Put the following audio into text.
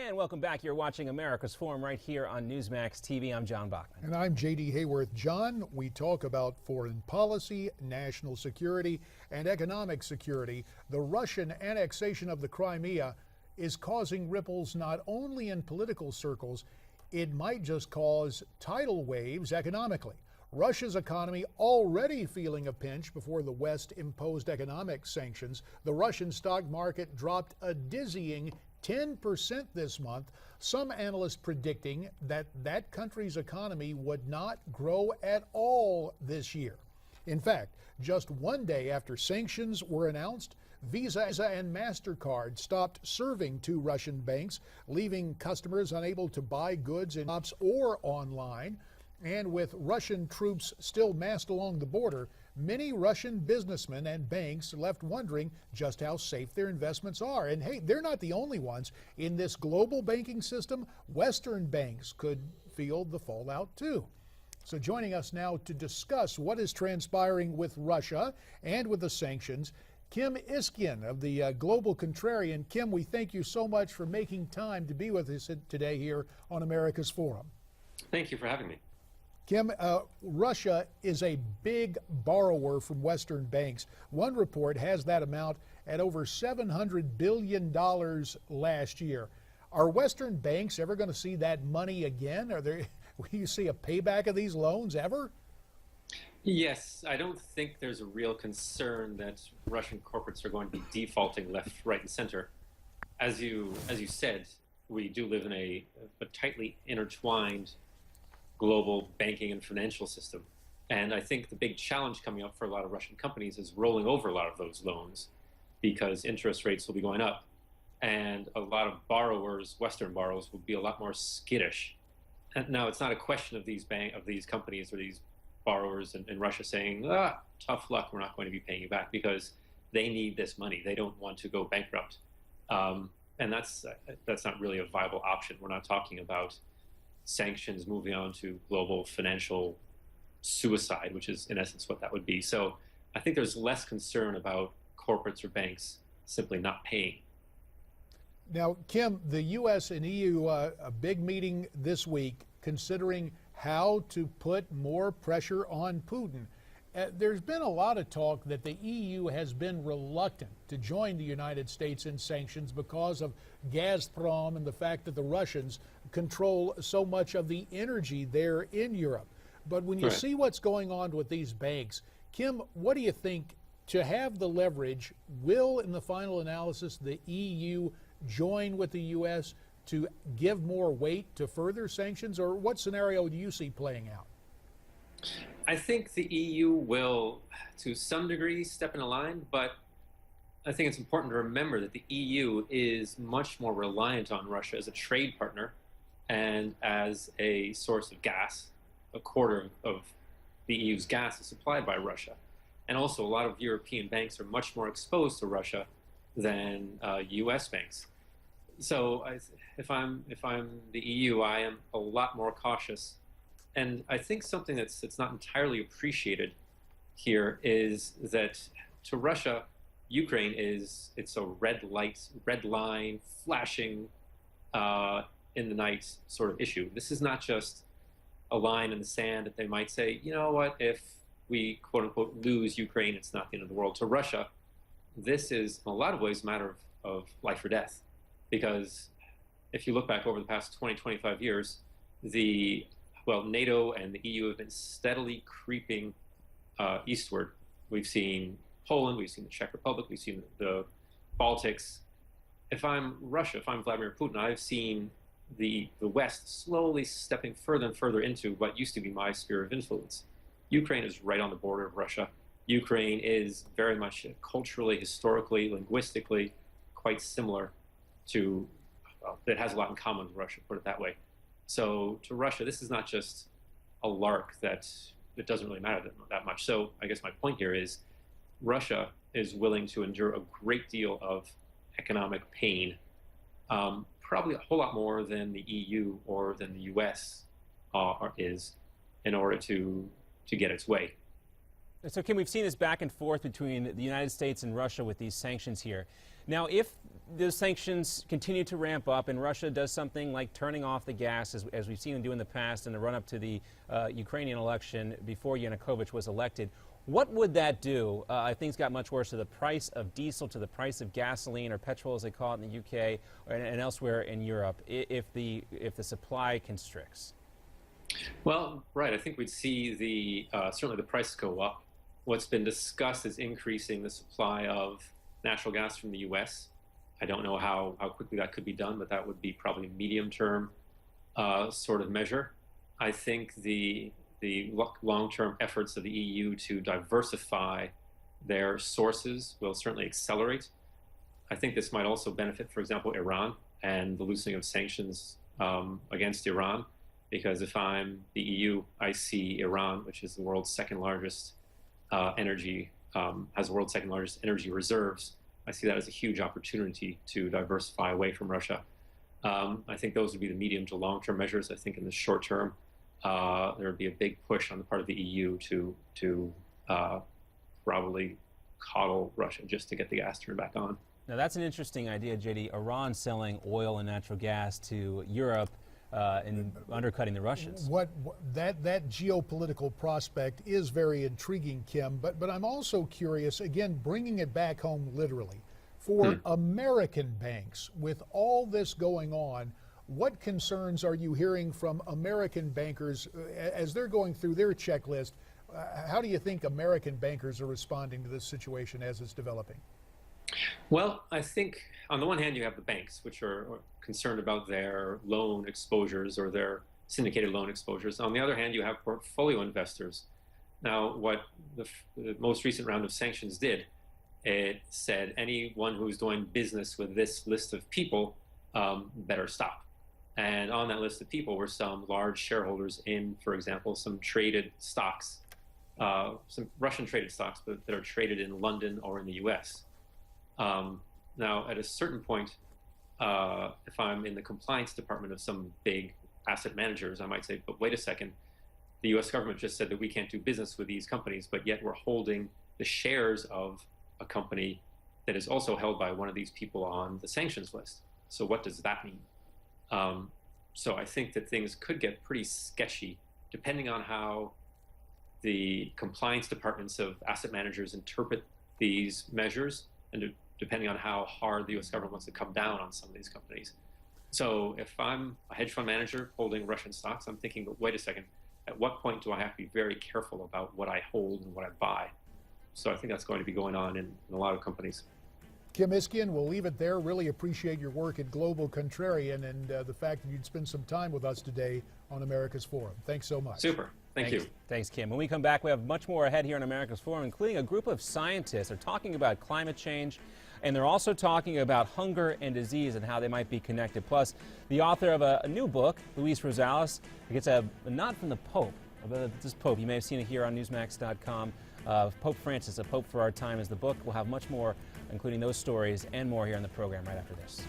And welcome back. You're watching America's Forum right here on Newsmax TV. I'm John Bachman. And I'm J.D. Hayworth. John, we talk about foreign policy, national security, and economic security. The Russian annexation of the Crimea is causing ripples not only in political circles, it might just cause tidal waves economically. Russia's economy already feeling a pinch before the West imposed economic sanctions. The Russian stock market dropped a dizzying 10% this month. Some analysts predicting that that country's economy would not grow at all this year. In fact, just one day after sanctions were announced, Visa and MasterCard stopped serving two Russian banks, leaving customers unable to buy goods in shops or online. And with Russian troops still massed along the border, many Russian businessmen and banks left wondering just how safe their investments are. And hey, they're not the only ones. In this global banking system, Western banks could feel the fallout too. So joining us now to discuss what is transpiring with Russia and with the sanctions, Kim Iskyan of the Global Contrarian. Kim, we thank you so much for making time to be with us today here on America's Forum. Thank you for having me. Kim, Russia is a big borrower from Western banks. One report has that amount at over $700 billion last year. Are Western banks ever going to see that money again? Will you see a payback of these loans ever? Yes, I don't think there's a real concern that Russian corporates are going to be defaulting left, right, and center. As you said, we do live in a tightly intertwined global banking and financial system. And I think the big challenge coming up for a lot of Russian companies is rolling over a lot of those loans because interest rates will be going up. And a lot of borrowers, Western borrowers, will be a lot more skittish. And now, it's not a question of these companies or these borrowers in Russia saying, tough luck, we're not going to be paying you back, because they need this money. They don't want to go bankrupt. And that's not really a viable option. We're not talking about sanctions moving on to global financial suicide, which is in essence what that would be. So I think there's less concern about corporates or banks simply not paying. Now, Kim, the U.S. and EU, a big meeting this week considering how to put more pressure on Putin. There's been a lot of talk that the EU has been reluctant to join the United States in sanctions because of Gazprom and the fact that the Russians control so much of the energy there in Europe. But when you see what's going on with these banks, Kim, what do you think? To have the leverage, will, in the final analysis, the EU join with the U.S. to give more weight to further sanctions, or what scenario do you see playing out? I think the EU will, to some degree, step in a line, but I think it's important to remember that the EU is much more reliant on Russia as a trade partner and as a source of gas. A quarter of the EU's gas is supplied by Russia. And also, a lot of European banks are much more exposed to Russia than U.S. banks. So if I'm the EU, I am a lot more cautious. And I think something that's not entirely appreciated here is that to Russia, Ukraine it's a red line, flashing in the night sort of issue. This is not just a line in the sand that they might say, you know what, if we quote unquote lose Ukraine, it's not the end of the world. To Russia, this is in a lot of ways a matter of life or death. Because if you look back over the past 20, 25 years, NATO and the EU have been steadily creeping eastward. We've seen Poland, we've seen the Czech Republic, we've seen the Baltics. If I'm Russia, if I'm Vladimir Putin, I've seen the West slowly stepping further and further into what used to be my sphere of influence. Ukraine is right on the border of Russia. Ukraine is very much culturally, historically, linguistically quite similar to, it has a lot in common with Russia, put it that way. So to Russia, this is not just a lark that it doesn't really matter that much. So I guess my point here is Russia is willing to endure a great deal of economic pain, probably a whole lot more than the EU or than the US is, in order to get its way. So, Kim, we've seen this back and forth between the United States and Russia with these sanctions here. Now, if the sanctions continue to ramp up and Russia does something like turning off the gas, as we've seen them do in the past in the run-up to the Ukrainian election before Yanukovych was elected, what would that do? Things got much worse to the price of diesel, to the price of gasoline, or petrol as they call it in the UK and elsewhere in Europe, if the supply constricts? Well, right. I think we'd see certainly the prices go up. What's been discussed is increasing the supply of natural gas from the U.S. I don't know how quickly that could be done, but that would be probably a medium-term sort of measure. I think the long-term efforts of the EU to diversify their sources will certainly accelerate. I think this might also benefit, for example, Iran and the loosening of sanctions against Iran, because if I'm the EU, I see Iran, which is the world's second largest has the world's second largest energy reserves. I see that as a huge opportunity to diversify away from Russia. I think those would be the medium to long-term measures. I think in the short term, there would be a big push on the part of the EU to probably coddle Russia just to get the gas turned back on. Now, that's an interesting idea, JD. Iran selling oil and natural gas to Europe and undercutting the Russians. That geopolitical prospect is very intriguing, Kim, but I'm also curious, again, bringing it back home literally, for American banks, with all this going on, what concerns are you hearing from American bankers as they're going through their checklist? How do you think American bankers are responding to this situation as it's developing? Well, I think on the one hand, you have the banks, which are concerned about their loan exposures or their syndicated loan exposures. On the other hand, you have portfolio investors. Now, what the most recent round of sanctions did, it said anyone who's doing business with this list of people better stop. And on that list of people were some large shareholders in, for example, some traded stocks, some Russian traded stocks that are traded in London or in the US. Now, at a certain point, if I'm in the compliance department of some big asset managers, I might say, but wait a second, the US government just said that we can't do business with these companies, but yet we're holding the shares of a company that is also held by one of these people on the sanctions list. So what does that mean? So I think that things could get pretty sketchy depending on how the compliance departments of asset managers interpret these measures, and depending on how hard the US government wants to come down on some of these companies. So if I'm a hedge fund manager holding Russian stocks, I'm thinking, but wait a second, at what point do I have to be very careful about what I hold and what I buy? So I think that's going to be going on in a lot of companies. Kim Iskyan, we'll leave it there. Really appreciate your work at Global Contrarian and the fact that you'd spend some time with us today on America's Forum. Thanks so much. Super. Thank you. Thanks, Kim. When we come back, we have much more ahead here on America's Forum, including a group of scientists. They're talking about climate change, and they're also talking about hunger and disease and how they might be connected. Plus, the author of a new book, Luis Rosales, gets a nod from the Pope. This Pope, you may have seen it here on Newsmax.com. Pope Francis, A Pope for Our Time is the book. We'll have much more, including those stories and more here on the program right after this.